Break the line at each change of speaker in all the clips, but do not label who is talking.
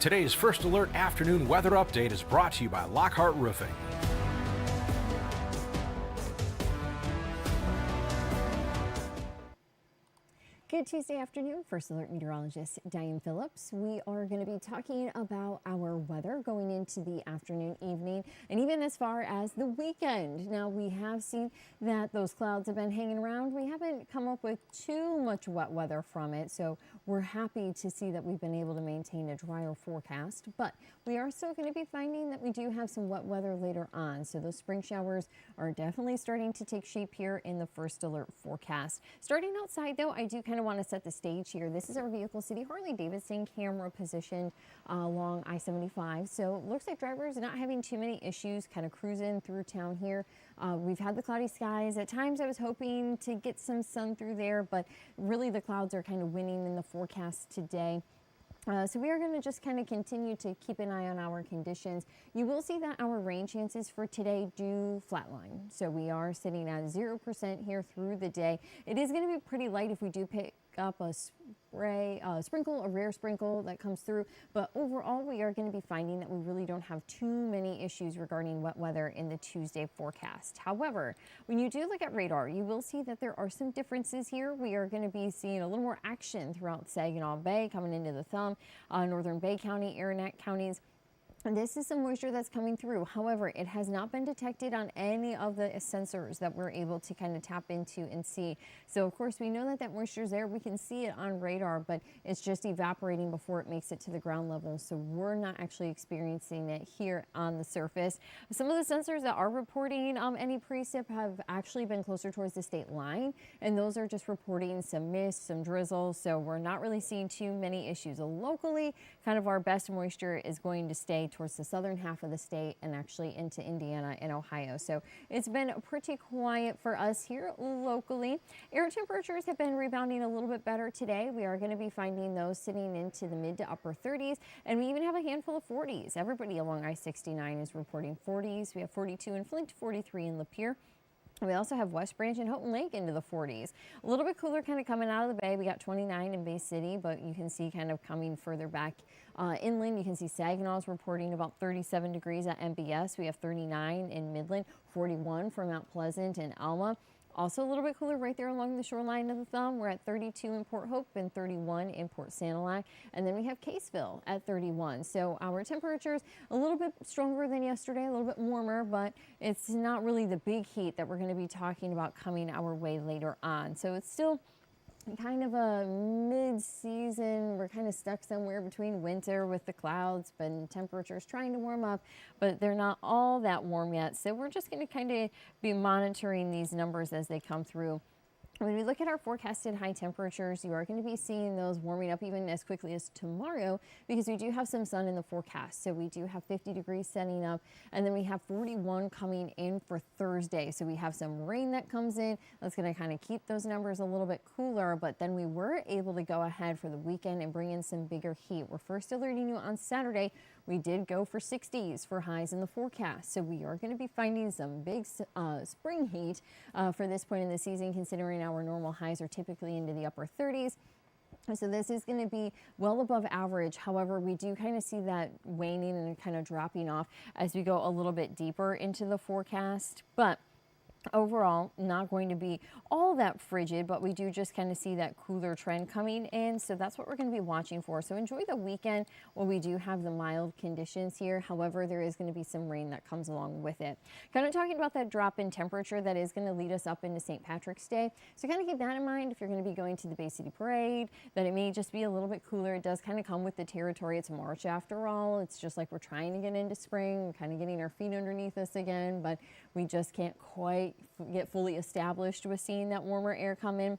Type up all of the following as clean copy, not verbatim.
Today's First Alert afternoon weather update is brought to you by Lockhart Roofing.
Good Tuesday afternoon, First Alert meteorologist Diane Phillips. We are going to be talking about our weather going into the afternoon, evening, and even as far as the weekend. Now, we have seen that those clouds have been hanging around. We haven't come up with too much wet weather from it, so we're happy to see that we've been able to maintain a drier forecast. But we are still going to be finding that we do have some wet weather later on, so those spring showers are definitely starting to take shape here in the First Alert forecast. Starting outside, though, I do kind of want to set the stage here. This is our Vehicle City Harley-Davidson camera positioned along I-75. So it looks like drivers are not having too many issues kind of cruising through town here. We've had the cloudy skies. At times I was hoping to get some sun through there, but really the clouds are kind of winning in the forecast today. So we are going to just kind of continue to keep an eye on our conditions. You will see that our rain chances for today do flatline. So we are sitting at 0% here through the day. It is going to be pretty light if we do pick up a sprinkle, a rare sprinkle that comes through. But overall, we are going to be finding that we really don't have too many issues regarding wet weather in the Tuesday forecast. However, when you do look at radar, you will see that there are some differences here. We are going to be seeing a little more action throughout Saginaw Bay, coming into the Thumb, Northern Bay County, Aranac counties. And this is some moisture that's coming through. However, it has not been detected on any of the sensors that we're able to kind of tap into and see. So of course we know that that moisture is there. We can see it on radar, but it's just evaporating before it makes it to the ground level. So we're not actually experiencing it here on the surface. Some of the sensors that are reporting any precip have actually been closer towards the state line, and those are just reporting some mist, some drizzle. So we're not really seeing too many issues. Locally, kind of our best moisture is going to stay towards the southern half of the state and actually into Indiana and Ohio. So it's been pretty quiet for us here locally. Air temperatures have been rebounding a little bit better today. We are going to be finding those sitting into the mid to upper 30s, and we even have a handful of 40s. Everybody along I-69 is reporting 40s. We have 42 in Flint, 43 in Lapeer. We also have West Branch and Houghton Lake into the 40s. A little bit cooler kind of coming out of the bay. We got 29 in Bay City, but you can see kind of coming further back inland. You can see Saginaw's reporting about 37 degrees at MBS. We have 39 in Midland, 41 for Mount Pleasant and Alma. Also a little bit cooler right there along the shoreline of the Thumb. We're at 32 in Port Hope and 31 in Port Sanilac. And then we have Caseville at 31. So our temperatures a little bit stronger than yesterday, a little bit warmer, but it's not really the big heat that we're going to be talking about coming our way later on. So it's still kind of a mid-season. We're kind of stuck somewhere between winter with the clouds, but temperatures trying to warm up, but they're not all that warm yet. So we're just going to kind of be monitoring these numbers as they come through. When we look at our forecasted high temperatures, you are going to be seeing those warming up even as quickly as tomorrow, because we do have some sun in the forecast. So we do have 50 degrees setting up, and then we have 41 coming in for Thursday. So we have some rain that comes in. That's going to kind of keep those numbers a little bit cooler, but then we were able to go ahead for the weekend and bring in some bigger heat. We're first alerting you on Saturday. We did go for 60s for highs in the forecast. So we are going to be finding some big spring heat for this point in the season, considering our normal highs are typically into the upper 30s. So this is going to be well above average. However, we do kind of see that waning and kind of dropping off as we go a little bit deeper into the forecast. But overall, not going to be all that frigid, but we do just kind of see that cooler trend coming in. So that's what we're going to be watching for. So enjoy the weekend while we do have the mild conditions here. However, there is going to be some rain that comes along with it. Kind of talking about that drop in temperature that is going to lead us up into St. Patrick's Day. So kind of keep that in mind if you're going to be going to the Bay City Parade, that it may just be a little bit cooler. It does kind of come with the territory. It's March after all. It's just like we're trying to get into spring. We're kind of getting our feet underneath us again, but we just can't quite get fully established with seeing that warmer air come in.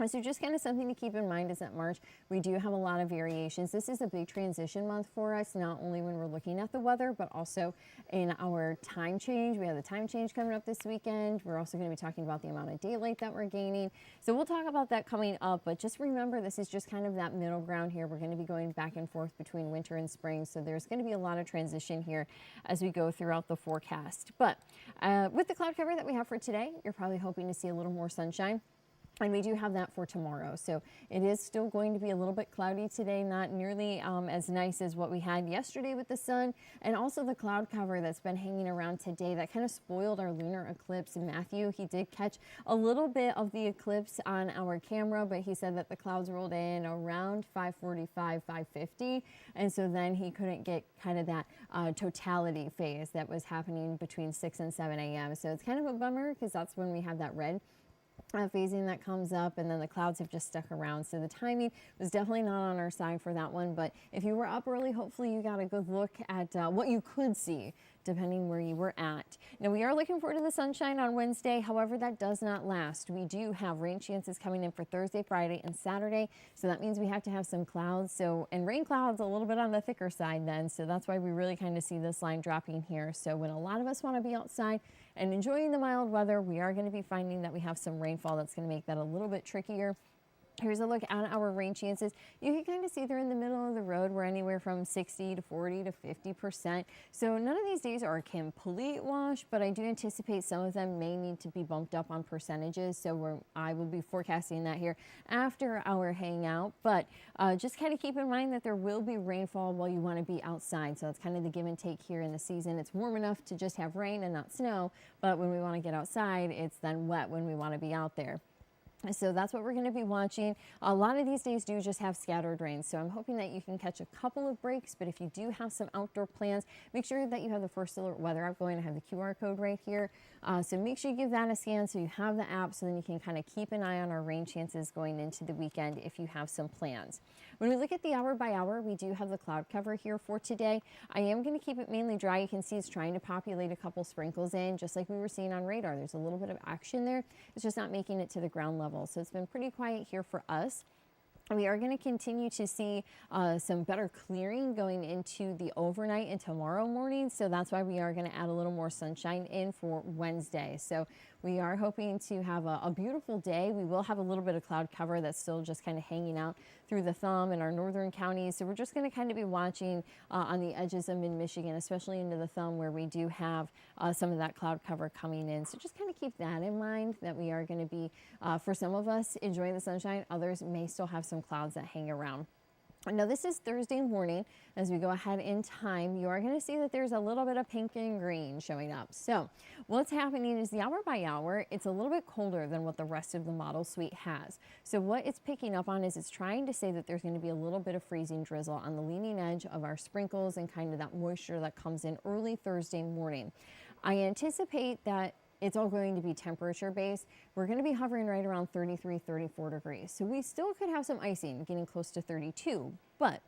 So just kind of something to keep in mind is that March, we do have a lot of variations. This is a big transition month for us, not only when we're looking at the weather, but also in our time change. We have the time change coming up this weekend. We're also going to be talking about the amount of daylight that we're gaining. So we'll talk about that coming up, but just remember, this is just kind of that middle ground here. We're going to be going back and forth between winter and spring. So there's going to be a lot of transition here as we go throughout the forecast. But with the cloud cover that we have for today, you're probably hoping to see a little more sunshine. And we do have that for tomorrow. So it is still going to be a little bit cloudy today, not nearly as nice as what we had yesterday with the sun. And also the cloud cover that's been hanging around today that kind of spoiled our lunar eclipse. Matthew, he did catch a little bit of the eclipse on our camera, but he said that the clouds rolled in around 5:45, 5:50. And so then he couldn't get kind of that totality phase that was happening between 6 and 7 a.m. So it's kind of a bummer because that's when we have that red phasing that comes up, and then the clouds have just stuck around. So the timing was definitely not on our side for that one. But if you were up early, hopefully you got a good look at what you could see depending where you were at. Now we are looking forward to the sunshine on Wednesday. However, that does not last. We do have rain chances coming in for Thursday, Friday, and Saturday. So that means we have to have some clouds. And rain clouds a little bit on the thicker side then. So that's why we really kind of see this line dropping here. So when a lot of us want to be outside and enjoying the mild weather, we are going to be finding that we have some rainfall that's going to make that a little bit trickier. Here's a look at our rain chances. You can kind of see they're in the middle of the road. We're anywhere from 60 to 40 to 50%. So none of these days are a complete wash, but I do anticipate some of them may need to be bumped up on percentages. So I will be forecasting that here after our hangout. But just kind of keep in mind that there will be rainfall while you want to be outside. So that's kind of the give and take here in the season. It's warm enough to just have rain and not snow, but when we want to get outside, it's then wet when we want to be out there. So that's what we're going to be watching. A lot of these days do just have scattered rain. So I'm hoping that you can catch a couple of breaks. But if you do have some outdoor plans, make sure that you have the First Alert Weather app going. I have the QR code right here. So make sure you give that a scan so you have the app so then you can kind of keep an eye on our rain chances going into the weekend if you have some plans. When we look at the hour by hour, we do have the cloud cover here for today. I am going to keep it mainly dry. You can see it's trying to populate a couple sprinkles in, just like we were seeing on radar. There's a little bit of action there. It's just not making it to the ground level. So it's been pretty quiet here for us. We are going to continue to see some better clearing going into the overnight and tomorrow morning. So that's why we are going to add a little more sunshine in for Wednesday. So we are hoping to have a beautiful day. We will have a little bit of cloud cover that's still just kind of hanging out through the thumb in our northern counties. So we're just going to kind of be watching on the edges of mid-Michigan, especially into the thumb where we do have some of that cloud cover coming in. So just kind of keep that in mind that we are going to be, for some of us, enjoying the sunshine. Others may still have some clouds that hang around. Now this is Thursday morning. As we go ahead in time, you are going to see that there's a little bit of pink and green showing up. So what's happening is the hour by hour, it's a little bit colder than what the rest of the model suite has. So what it's picking up on is it's trying to say that there's going to be a little bit of freezing drizzle on the leading edge of our sprinkles and kind of that moisture that comes in early Thursday morning. I anticipate that it's all going to be temperature based. We're going to be hovering right around 33, 34 degrees. So we still could have some icing getting close to 32, but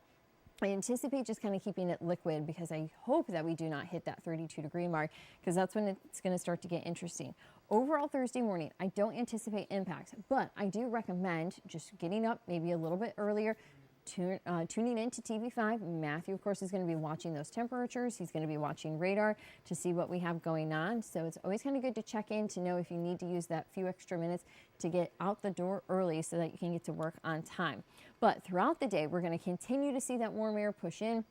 I anticipate just kind of keeping it liquid because I hope that we do not hit that 32 degree mark because that's when it's going to start to get interesting. Overall Thursday morning, I don't anticipate impacts, but I do recommend just getting up maybe a little bit earlier, tuning into TV5. Matthew, of course, is going to be watching those temperatures. He's going to be watching radar to see what we have going on. So it's always kind of good to check in to know if you need to use that few extra minutes to get out the door early so that you can get to work on time. But throughout the day, we're going to continue to see that warm air push in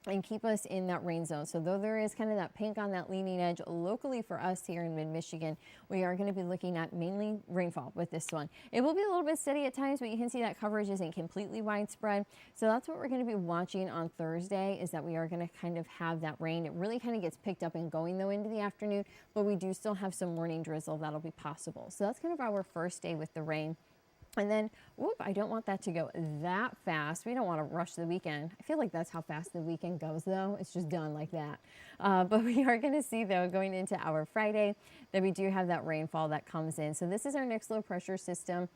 and keep us in that rain zone. So though there is kind of that pink on that leading edge locally for us here in mid-Michigan, we are going to be looking at mainly rainfall with this one. It will be a little bit steady at times, but you can see that coverage isn't completely widespread. So that's what we're going to be watching on Thursday, is that we are going to kind of have that rain. It really kind of gets picked up and going though into the afternoon, but we do still have some morning drizzle that'll be possible. So that's kind of our first day with the rain. And then, whoop, I don't want that to go that fast. We don't want to rush the weekend. I feel like that's how fast the weekend goes, though. It's just done like that. But we are going to see, though, going into our Friday, that we do have that rainfall that comes in. So this is our next low pressure system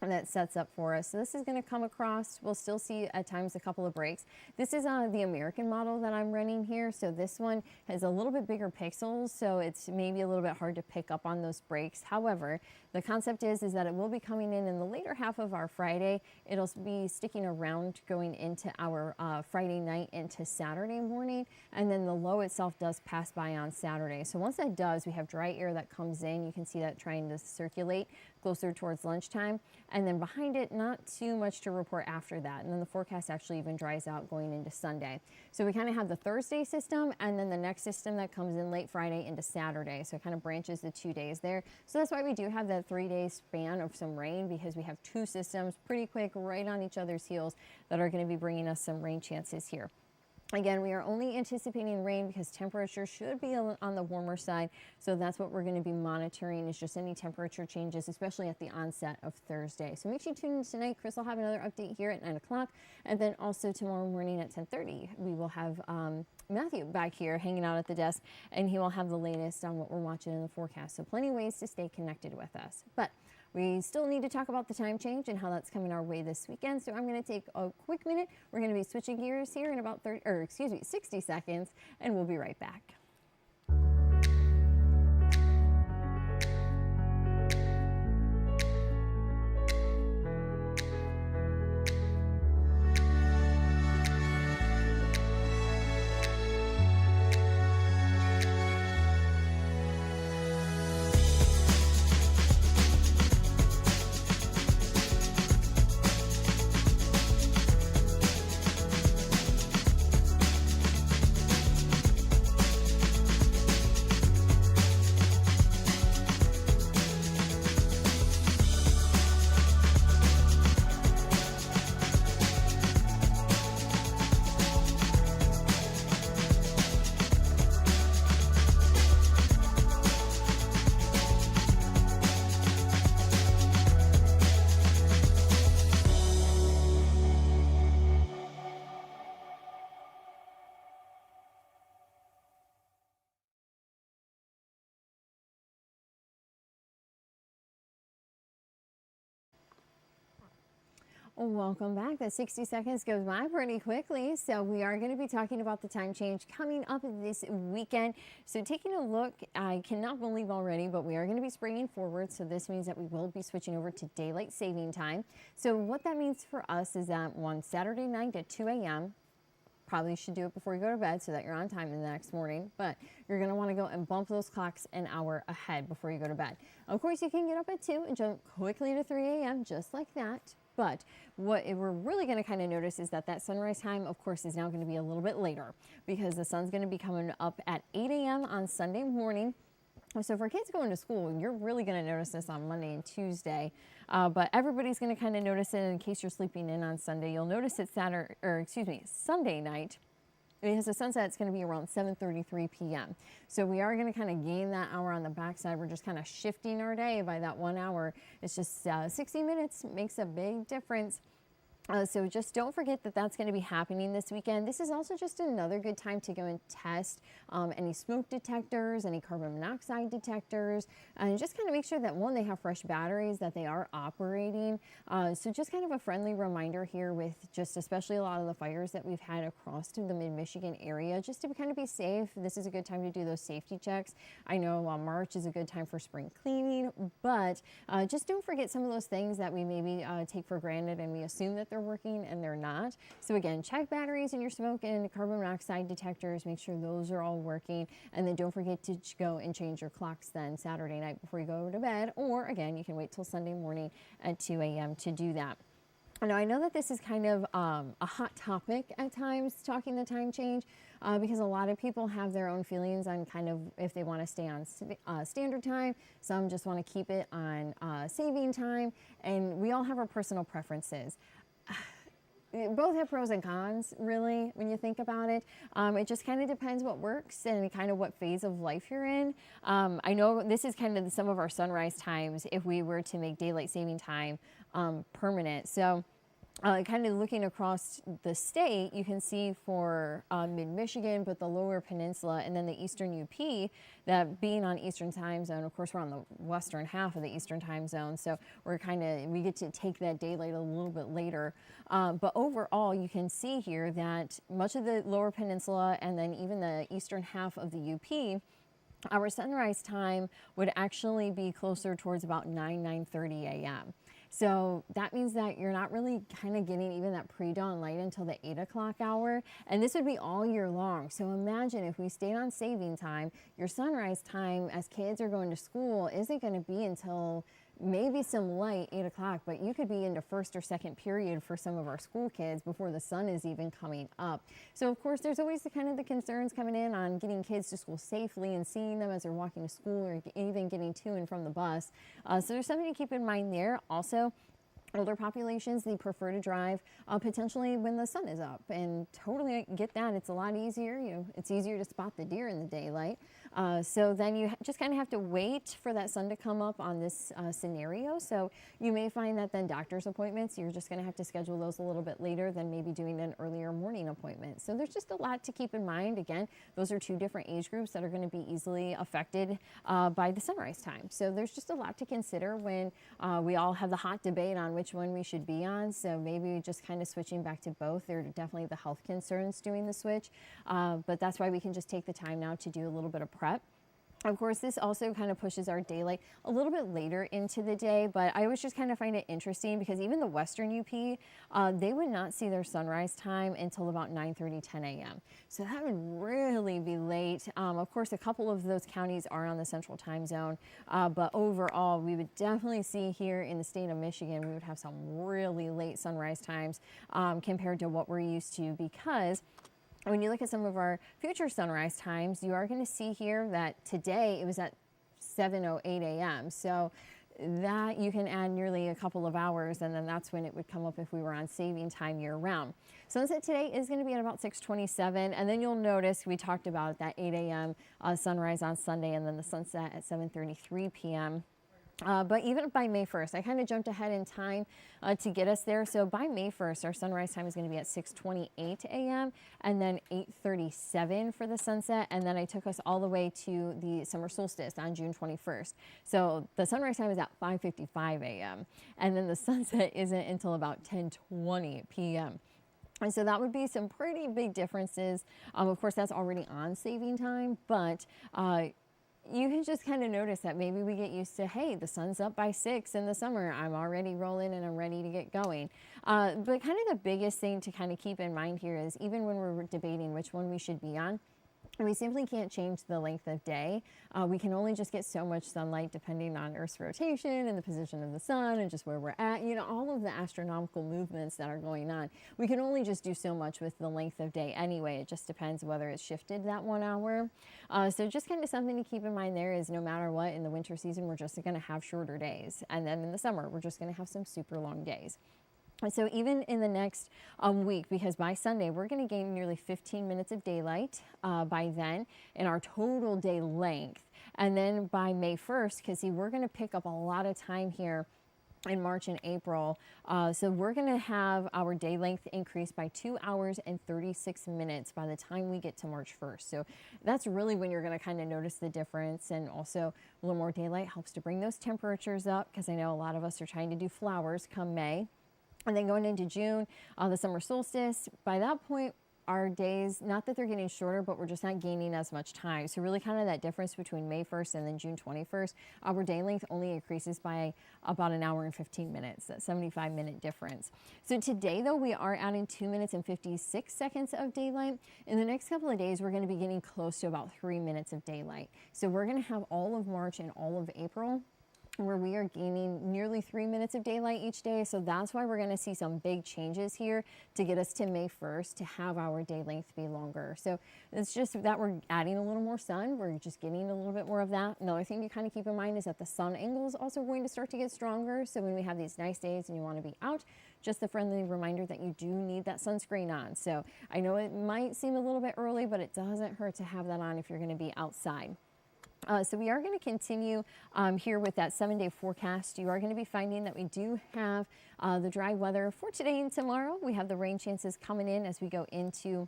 that sets up for us. So this is going to come across. We'll still see at times a couple of breaks. This is the American model that I'm running here. So this one has a little bit bigger pixels, so it's maybe a little bit hard to pick up on those breaks. However, the concept is that it will be coming in the later half of our Friday. It'll be sticking around going into our Friday night into Saturday morning, and then the low itself does pass by on Saturday. So once that does, we have dry air that comes in. You can see that trying to circulate closer towards lunchtime. And then behind it, not too much to report after that. And then the forecast actually even dries out going into Sunday. So we kind of have the Thursday system and then the next system that comes in late Friday into Saturday. So it kind of branches the 2 days there. So that's why we do have that 3-day span of some rain, because we have two systems pretty quick right on each other's heels that are going to be bringing us some rain chances here. Again, we are only anticipating rain because temperature should be on the warmer side. So that's what we're going to be monitoring, is just any temperature changes, especially at the onset of Thursday. So make sure you tune in tonight. Chris will have another update here at 9 o'clock. And then also tomorrow morning at 10:30, we will have Matthew back here hanging out at the desk, and he will have the latest on what we're watching in the forecast. So plenty of ways to stay connected with us. But we still need to talk about the time change and how that's coming our way this weekend. So I'm going to take a quick minute. We're going to be switching gears here in about 60 seconds, and we'll be right back. Welcome back. That 60 seconds goes by pretty quickly. So we are going to be talking about the time change coming up this weekend. So taking a look, I cannot believe already, but we are going to be springing forward. So this means that we will be switching over to daylight saving time. So what that means for us is that on Saturday night at 2 a.m., probably should do it before you go to bed so that you're on time the next morning, but you're going to want to go and bump those clocks an hour ahead before you go to bed. Of course, you can get up at 2 and jump quickly to 3 a.m. just like that. But what we're really going to kind of notice is that that sunrise time, of course, is now going to be a little bit later, because the sun's going to be coming up at 8 a.m. on Sunday morning. So for kids going to school, you're really going to notice this on Monday and Tuesday, but everybody's going to kind of notice it in case you're sleeping in on Sunday. You'll notice it Sunday night, because the sunset's going to be around 7:33 p.m. So we are going to kind of gain that hour on the backside. We're just kind of shifting our day by that 1 hour. It's just 60 minutes makes a big difference. So just don't forget that that's going to be happening this weekend. This is also just another good time to go and test any smoke detectors, any carbon monoxide detectors, and just kind of make sure that, one, they have fresh batteries, that they are operating. So just kind of a friendly reminder here with just especially a lot of the fires that we've had across to the mid-Michigan area, just to kind of be safe. This is a good time to do those safety checks. I know March is a good time for spring cleaning, but just don't forget some of those things that we maybe take for granted and we assume that they're working and they're not. So again, check batteries in your smoke and carbon monoxide detectors, make sure those are all working, and then don't forget to go and change your clocks then Saturday night before you go to bed, or again, you can wait till Sunday morning at 2 a.m. to do that. Now, I know that this is kind of a hot topic at times, talking the time change, because a lot of people have their own feelings on kind of if they want to stay on standard time. Some just want to keep it on saving time, and we all have our personal preferences. Both have pros and cons, really, when you think about it. It just kind of depends what works and kind of what phase of life you're in. I know this is kind of some of our sunrise times if we were to make daylight saving time permanent. So kind of looking across the state, you can see for mid-Michigan, but the lower peninsula and then the eastern UP, that being on Eastern time zone, of course, we're on the western half of the Eastern time zone. So we get to take that daylight a little bit later. But overall, you can see here that much of the lower peninsula and then even the eastern half of the UP, our sunrise time would actually be closer towards about 9:30 a.m. So that means that you're not really kind of getting even that pre-dawn light until the 8 o'clock hour. And this would be all year long. So imagine if we stayed on saving time, your sunrise time as kids are going to school isn't going to be until maybe some light 8 o'clock, but you could be into first or second period for some of our school kids before the sun is even coming up. So of course there's always the concerns coming in on getting kids to school safely and seeing them as they're walking to school or even getting to and from the bus. So there's something to keep in mind there. Also, older populations, they prefer to drive potentially when the sun is up, and totally get that. It's a lot easier. It's easier to spot the deer in the daylight. So then you just kind of have to wait for that sun to come up on this scenario. So you may find that then doctor's appointments, you're just going to have to schedule those a little bit later than maybe doing an earlier morning appointment. So there's just a lot to keep in mind. Again, those are two different age groups that are going to be easily affected by the sunrise time. So there's just a lot to consider when we all have the hot debate on which one we should be on. So maybe just kind of switching back to both. There are definitely the health concerns doing the switch, but that's why we can just take the time now to do a little bit of prep. Of course, this also kind of pushes our daylight a little bit later into the day, but I always just kind of find it interesting because even the Western UP, they would not see their sunrise time until about 9:30, 10 a.m. So that would really be late. Of course, a couple of those counties are on the central time zone, but overall, we would definitely see here in the state of Michigan, we would have some really late sunrise times compared to what we're used to, because when you look at some of our future sunrise times, you are going to see here that today it was at 7:08 a.m. So that you can add nearly a couple of hours, and then that's when it would come up if we were on saving time year round. Sunset today is going to be at about 6:27, and then you'll notice we talked about that 8 a.m. Sunrise on Sunday, and then the sunset at 7:33 p.m. But even by May 1st, I kind of jumped ahead in time to get us there. So by May 1st, our sunrise time is going to be at 6:28 a.m. and then 8:37 for the sunset. And then I took us all the way to the summer solstice on June 21st. So the sunrise time is at 5:55 a.m. and then the sunset isn't until about 10:20 p.m. And so that would be some pretty big differences. Of course, that's already on saving time, but you can just kind of notice that maybe we get used to, hey, the sun's up by 6 in the summer. I'm already rolling and I'm ready to get going. But kind of the biggest thing to kind of keep in mind here is even when we're debating which one we should be on, we simply can't change the length of day. We can only just get so much sunlight depending on Earth's rotation and the position of the sun and just where we're at, all of the astronomical movements that are going on. We can only just do so much with the length of day anyway. It just depends whether it's shifted that 1 hour. So just kind of something to keep in mind there is no matter what, in the winter season, we're just going to have shorter days. And then in the summer, we're just going to have some super long days. So even in the next week, because by Sunday, we're going to gain nearly 15 minutes of daylight by then in our total day length. And then by May 1st, because see, we're going to pick up a lot of time here in March and April. So we're going to have our day length increase by 2 hours and 36 minutes by the time we get to March 1st. So that's really when you're going to kind of notice the difference. And also a little more daylight helps to bring those temperatures up, because I know a lot of us are trying to do flowers come May. And then going into June, the summer solstice, by that point, our days, not that they're getting shorter, but we're just not gaining as much time. So really kind of that difference between May 1st and then June 21st, our day length only increases by about an hour and 15 minutes, that 75-minute difference. So today, though, we are adding 2 minutes and 56 seconds of daylight. In the next couple of days, we're going to be getting close to about 3 minutes of daylight. So we're going to have all of March and all of April where we are gaining nearly 3 minutes of daylight each day. So that's why we're going to see some big changes here to get us to May 1st to have our day length be longer. So it's just that we're adding a little more sun. We're just getting a little bit more of that. Another thing to kind of keep in mind is that the sun angle is also going to start to get stronger. So when we have these nice days and you want to be out, just a friendly reminder that you do need that sunscreen on. So I know it might seem a little bit early, but it doesn't hurt to have that on if you're going to be outside. So we are going to continue here with that 7-day forecast. You are going to be finding that we do have the dry weather for today and tomorrow. We have the rain chances coming in as we go into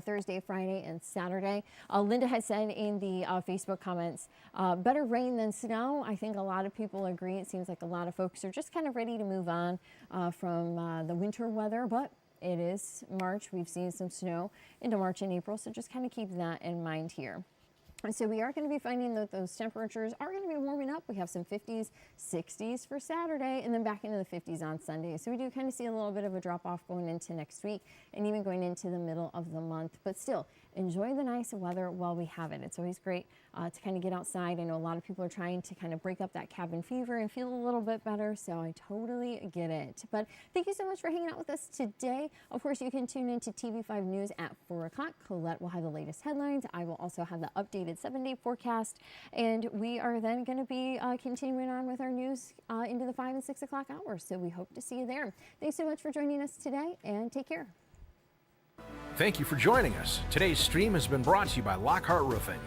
Thursday, Friday, and Saturday. Linda had said in the Facebook comments, better rain than snow. I think a lot of people agree. It seems like a lot of folks are just kind of ready to move on from the winter weather, but it is March. We've seen some snow into March and April, so just kind of keep that in mind here. And so we are going to be finding that those temperatures are going to be warming up. We have some 50s, 60s for Saturday, and then back into the 50s on Sunday. So we do kind of see a little bit of a drop off going into next week and even going into the middle of the month. But still, enjoy the nice weather while we have it. It's always great to kind of get outside. I know a lot of people are trying to kind of break up that cabin fever and feel a little bit better, so I totally get it. But thank you so much for hanging out with us today. Of course, you can tune into TV5 News at 4 o'clock. Colette will have the latest headlines. I will also have the updated 7-day forecast, and we are then going to be continuing on with our news into the 5 and 6 o'clock hours, so we hope to see you there. Thanks so much for joining us today, and take care.
Thank you for joining us. Today's stream has been brought to you by Lockhart Roofing.